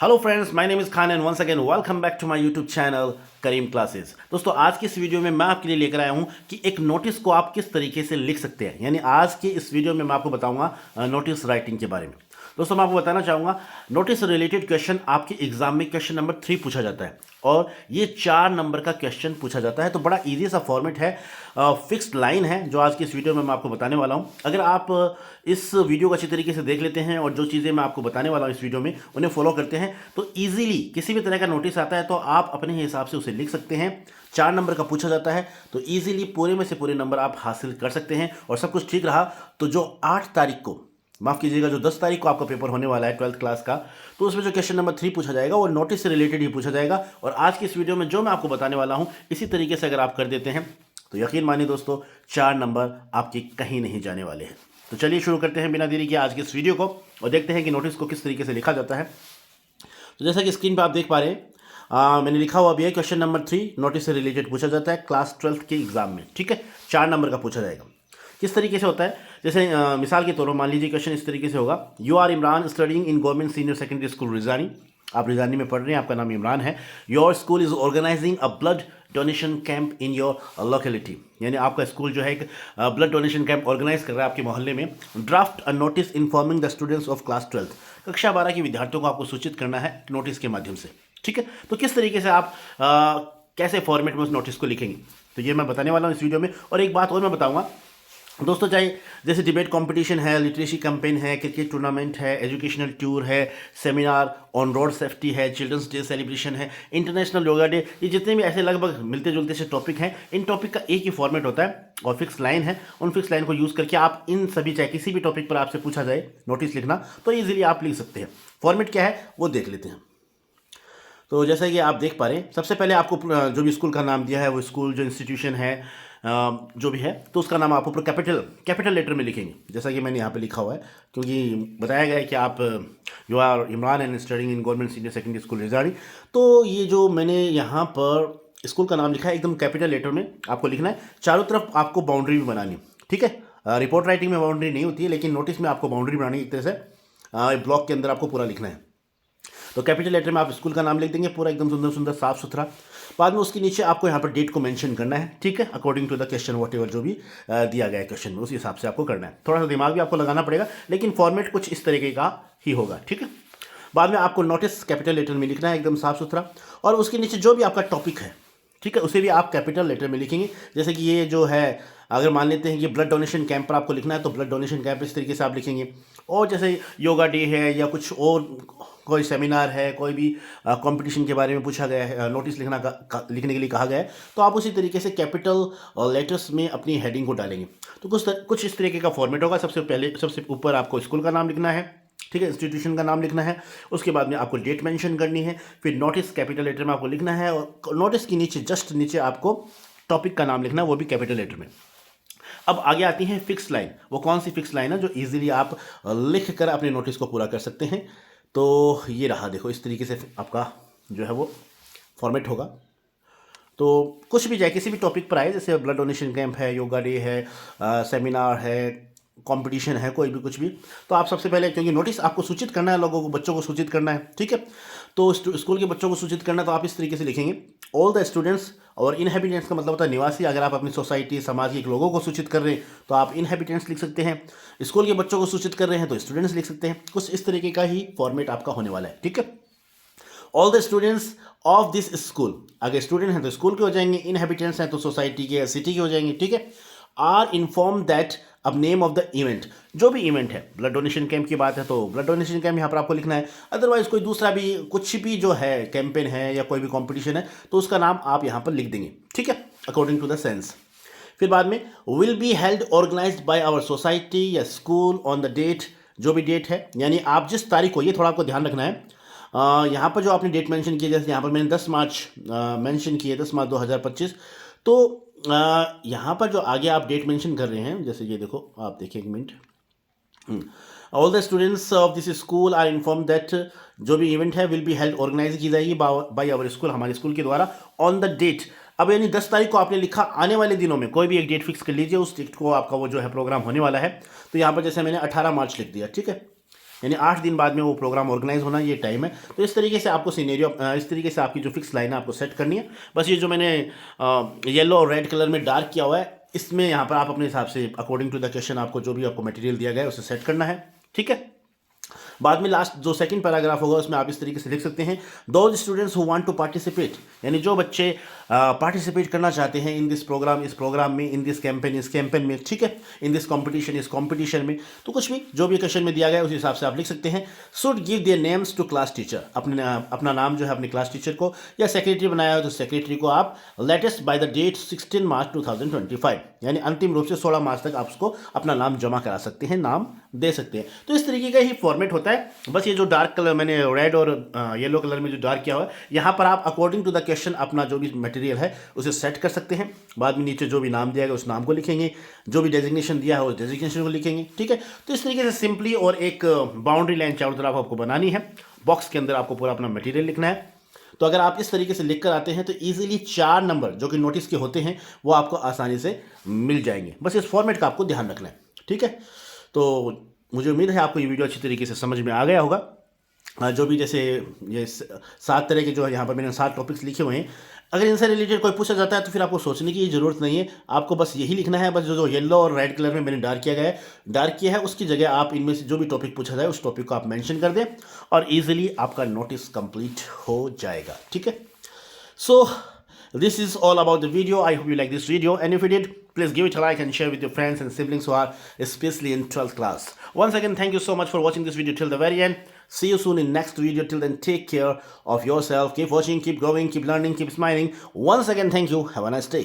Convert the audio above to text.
Hello friends, my name is Khan and once again welcome back to my YouTube channel Karim classes. दोस्तों, आज की इस video में मैं आपके लिए लेकर आया हूं कि एक नोटिस को आप किस तरीके से लिख सकते हैं। यानी आज के इस वीडियो में मैं आपको बताऊंगा नोटिस राइटिंग के बारे में। दोस्तों, मैं आपको बताना चाहूँगा, नोटिस रिलेटेड क्वेश्चन आपके एग्जाम में क्वेश्चन नंबर 3 पूछा जाता है और ये 4 नंबर का क्वेश्चन पूछा जाता है। तो बड़ा ईजी सा फॉर्मेट है, फिक्स्ड लाइन है जो आज की इस वीडियो में मैं आपको बताने वाला हूँ। अगर आप इस वीडियो को अच्छी तरीके से देख लेते हैं और जो चीज़ें मैं आपको बताने वाला हूँ इस वीडियो में उन्हें फॉलो करते हैं तो ईजिली किसी भी तरह का नोटिस आता है तो आप अपने हिसाब से उसे लिख सकते हैं। 4 नंबर का पूछा जाता है तो ईजिली पूरे में से पूरे नंबर आप हासिल कर सकते हैं। और सब कुछ ठीक रहा तो जो 8 तारीख को, माफ़ कीजिएगा, जो 10 तारीख को आपका पेपर होने वाला है 12th क्लास का, तो उसमें जो क्वेश्चन नंबर 3 पूछा जाएगा वो नोटिस से रिलेटेड ही पूछा जाएगा। और आज की इस वीडियो में जो मैं आपको बताने वाला हूँ इसी तरीके से अगर आप कर देते हैं तो यकीन मानिए दोस्तों, 4 नंबर आपके कहीं नहीं जाने वाले हैं। तो चलिए शुरू करते हैं बिना देरी के आज के इस वीडियो को और देखते हैं कि नोटिस को किस तरीके से लिखा जाता है। तो जैसा कि स्क्रीन पर आप देख पा रहे हैं, मैंने लिखा हुआ भी है क्वेश्चन नंबर 3 नोटिस से रिलेटेड पूछा जाता है क्लास 12th के एग्जाम में। ठीक है, 4 नंबर का पूछा जाएगा। किस तरीके से होता है, जैसे मिसाल के तौर पर मान लीजिए क्वेश्चन इस तरीके से होगा, you are Imran studying in government senior secondary school Rijani. आप रिजानी में पढ़ रहे हैं, आपका नाम इमरान है। Your school is organising a blood donation camp in your locality. यानी आपका स्कूल जो है एक ब्लड डोनेशन कैंप ऑर्गेनाइज कर रहा है आपके मोहल्ले में। Draft a notice informing the students of class 12th। कक्षा 12 के विद्यार्थियों को आपको सूचित करना है नोटिस के माध्यम से। ठीक है, तो किस तरीके से आप कैसे फॉर्मेट में उस नोटिस को लिखेंगे तो ये मैं बताने वाला हूँ इस वीडियो में। और एक बात और मैं बताऊँगा दोस्तों, चाहे जैसे डिबेट कंपटीशन है, लिटरेसी कैंपेन है, क्रिकेट टूर्नामेंट है, एजुकेशनल टूर है, सेमिनार ऑन रोड सेफ्टी है, चिल्ड्रंस डे सेलिब्रेशन है, इंटरनेशनल योगा डे, ये जितने भी ऐसे लगभग मिलते जुलते से टॉपिक हैं, इन टॉपिक का एक ही फॉर्मेट होता है और फिक्स लाइन है। उन फिक्स लाइन को यूज़ करके आप इन सभी, चाहे किसी भी टॉपिक पर आपसे पूछा जाए नोटिस लिखना, तो ईजिली आप लिख सकते हैं। फॉर्मेट क्या है वो देख लेते हैं। तो जैसा कि आप देख पा रहे हैं, सबसे पहले आपको जो भी स्कूल का नाम दिया है वो स्कूल, जो इंस्टीट्यूशन है, जो भी है, तो उसका नाम आप ऊपर कैपिटल लेटर में लिखेंगे, जैसा कि मैंने यहाँ पे लिखा हुआ है। क्योंकि बताया गया है कि आप you are Imran and studying in government senior secondary school Rijari. तो ये जो मैंने यहाँ पर स्कूल का नाम लिखा है एकदम कैपिटल लेटर में आपको लिखना है। चारों तरफ आपको बाउंड्री भी बनानी। ठीक है, रिपोर्ट राइटिंग में बाउंड्री नहीं होती है लेकिन नोटिस में आपको बाउंड्री बनानी एक तरह से ब्लॉक के अंदर आपको पूरा लिखना है। तो कैपिटल लेटर में आप स्कूल का नाम लिख देंगे पूरा एकदम सुंदर सुंदर साफ सुथरा। बाद में उसके नीचे आपको यहाँ पर डेट को मेंशन करना है। ठीक है, according to the question whatever जो भी दिया गया है क्वेश्चन में, उस हिसाब से आपको करना है। थोड़ा सा दिमाग भी आपको लगाना पड़ेगा लेकिन फॉर्मेट कुछ इस तरीके का ही होगा। ठीक है, बाद में आपको नोटिस कैपिटल लेटर में लिखना है एकदम साफ सुथरा। और उसके नीचे जो भी आपका टॉपिक है, ठीक है, उसे भी आप कैपिटल लेटर में लिखेंगे। जैसे कि ये जो है, अगर मान लेते हैं कि ब्लड डोनेशन कैंप पर आपको लिखना है तो ब्लड डोनेशन कैंप इस तरीके से आप लिखेंगे। और जैसे योगा डे है या कुछ और कोई सेमिनार है, कोई भी कंपटीशन के बारे में पूछा गया है, नोटिस लिखने के लिए कहा गया है, तो आप उसी तरीके से कैपिटल लेटर्स में अपनी हेडिंग को डालेंगे। तो कुछ इस तरीके का फॉर्मेट होगा। सबसे पहले सबसे ऊपर आपको स्कूल का नाम लिखना है, ठीक है, इंस्टीट्यूशन का नाम लिखना है। उसके बाद में आपको डेट मेंशन करनी है, फिर नोटिस कैपिटल लेटर में आपको लिखना है और नोटिस के नीचे जस्ट नीचे आपको टॉपिक का नाम लिखना है, वो भी कैपिटल लेटर में। अब आगे आती है फिक्स लाइन। वो कौन सी फिक्स लाइन है जो इजीली आप लिख कर अपने नोटिस को पूरा कर सकते हैं। तो ये रहा, देखो इस तरीके से आपका जो है वो फॉर्मेट होगा। तो कुछ भी जाए, किसी भी टॉपिक पर आए, जैसे ब्लड डोनेशन कैंप है, योगा डे है, सेमिनार है, कंपटीशन है, कोई भी कुछ भी, तो आप सबसे पहले, क्योंकि नोटिस आपको सूचित करना है, लोगों को, बच्चों को सूचित करना है। ठीक है, तो स्कूल के बच्चों को सूचित करना है तो आप इस तरीके से लिखेंगे, ऑल द स्टूडेंट्स। और इनहेबिटेंट्स का मतलब होता है निवासी। अगर आप अपनी सोसाइटी, समाज के लोगों को सूचित कर रहे हैं तो आप इनहेबिटेंट्स लिख सकते हैं। स्कूल के बच्चों को सूचित कर रहे हैं तो स्टूडेंट्स लिख सकते हैं। कुछ इस तरीके का ही फॉर्मेट आपका होने वाला है। ठीक है, all the students of this school, अगर स्टूडेंट हैं तो स्कूल के हो जाएंगे, इनहेबिटेंट्स हैं तो सोसाइटी के या सिटी के हो जाएंगे। ठीक है, आर इन्फॉर्म दैट, अब नेम ऑफ द इवेंट, जो भी इवेंट है, ब्लड डोनेशन कैंप की बात है तो ब्लड डोनेशन कैंप यहाँ पर आपको लिखना है। अदरवाइज कोई दूसरा भी, कुछ भी जो है कैंपेन है या कोई भी कंपटीशन है तो उसका नाम आप यहाँ पर लिख देंगे। ठीक है, अकॉर्डिंग टू द सेंस। फिर बाद में will be held organised by our society या स्कूल ऑन द डेट, जो भी डेट है, यानी आप जिस तारीख को, ये थोड़ा आपको ध्यान रखना है, यहाँ पर जो आपने डेट मेंशन की है, जैसे यहाँ पर मैंने 10 मार्च मेंशन की है, 10 मार्च 2025। तो यहाँ पर जो आगे आप डेट मेंशन कर रहे हैं, जैसे ये देखो, आप देखिए एक minute, all the students of this school are inform that, जो भी इवेंट है विल बी हेल्ड, ऑर्गेनाइज की जाएगी बाय आवर स्कूल, हमारे स्कूल के द्वारा, ऑन द डेट। अब यानी 10 तारीख को आपने लिखा, आने वाले दिनों में कोई भी एक डेट फिक्स कर लीजिए, उस डेट को आपका वो जो है प्रोग्राम होने वाला है। तो यहाँ पर जैसे मैंने 18 मार्च लिख दिया। ठीक है, यानी 8 दिन बाद में वो प्रोग्राम ऑर्गेनाइज होना ये टाइम है। तो इस तरीके से आपको सीनेरियो इस तरीके से आपकी जो फिक्स लाइन है आपको सेट करनी है। बस ये जो मैंने येलो और रेड कलर में डार्क किया हुआ है, इसमें यहाँ पर आप अपने हिसाब से अकॉर्डिंग टू द क्वेश्चन आपको जो भी आपको मटेरियल दिया गया है उसे सेट करना है, ठीक है। बाद में लास्ट जो सेकंड पैराग्राफ होगा उसमें आप इस तरीके से लिख सकते हैं, those students who want to participate, यानी जो बच्चे पार्टिसिपेट करना चाहते हैं इन दिस प्रोग्राम, इस प्रोग्राम में, इन दिस कैंपेन, इस कैंपेन में, ठीक है, इन दिस कॉम्पिटिशन, इस कॉम्पिटिशन में, तो कुछ भी जो भी क्वेश्चन में दिया गया है उस हिसाब से आप लिख सकते हैं। Should give their names to class teacher, अपना नाम जो है अपने क्लास टीचर को, या सेक्रेटरी बनाया हो तो सेक्रेटरी को आप लेटेस्ट बाय द डेट 16 मार्च 2025, यानी अंतिम रूप से 16 मार्च तक आप उसको अपना नाम जमा करा सकते हैं, नाम दे सकते हैं। तो इस तरीके का ही फॉर्मेट होता है। बस ये जो डार्क कलर मैंने रेड और येलो कलर में जो डार्क किया हुआ है, यहाँ पर आप अकॉर्डिंग टू द क्वेश्चन अपना जो भी मटेरियल है उसे सेट कर सकते हैं। बाद में नीचे जो भी नाम दिया गया उस नाम को लिखेंगे, जो भी डेजिग्नेशन दिया है उस डेजिग्नेशन को लिखेंगे, ठीक है। तो इस तरीके से सिंपली और एक बाउंड्री लाइन चारों तरफ आपको बनानी है। बॉक्स के अंदर आपको पूरा अपना मटेरियल लिखना है। तो अगर आप इस तरीके से लिख कर आते हैं तो ईजिली 4 नंबर जो कि नोटिस के होते हैं वो आपको आसानी से मिल जाएंगे। बस इस फॉर्मेट का आपको ध्यान रखना है, ठीक है। तो मुझे उम्मीद है आपको ये वीडियो अच्छी तरीके से समझ में आ गया होगा। जो भी जैसे ये 7 तरह के जो है यहाँ पर मैंने 7 टॉपिक्स लिखे हुए हैं, अगर इनसे रिलेटेड कोई पूछा जाता है तो फिर आपको सोचने की ज़रूरत नहीं है, आपको बस यही लिखना है। बस जो येलो और रेड कलर में मैंने डार्क किया है उसकी जगह आप इनमें से जो भी टॉपिक पूछा जाए उस टॉपिक को आप मेंशन कर दें और ईजिली आपका नोटिस कंप्लीट हो जाएगा, ठीक है। सो this is all about the video. I hope you like this video, and if you did, please give it a like and share with your friends and siblings who are especially in 12th class. Once again, thank you so much for watching this video till the very end. See you soon in next video. Till then, take care of yourself. Keep watching, keep growing, keep learning, keep smiling. Once again, thank you. Have a nice day.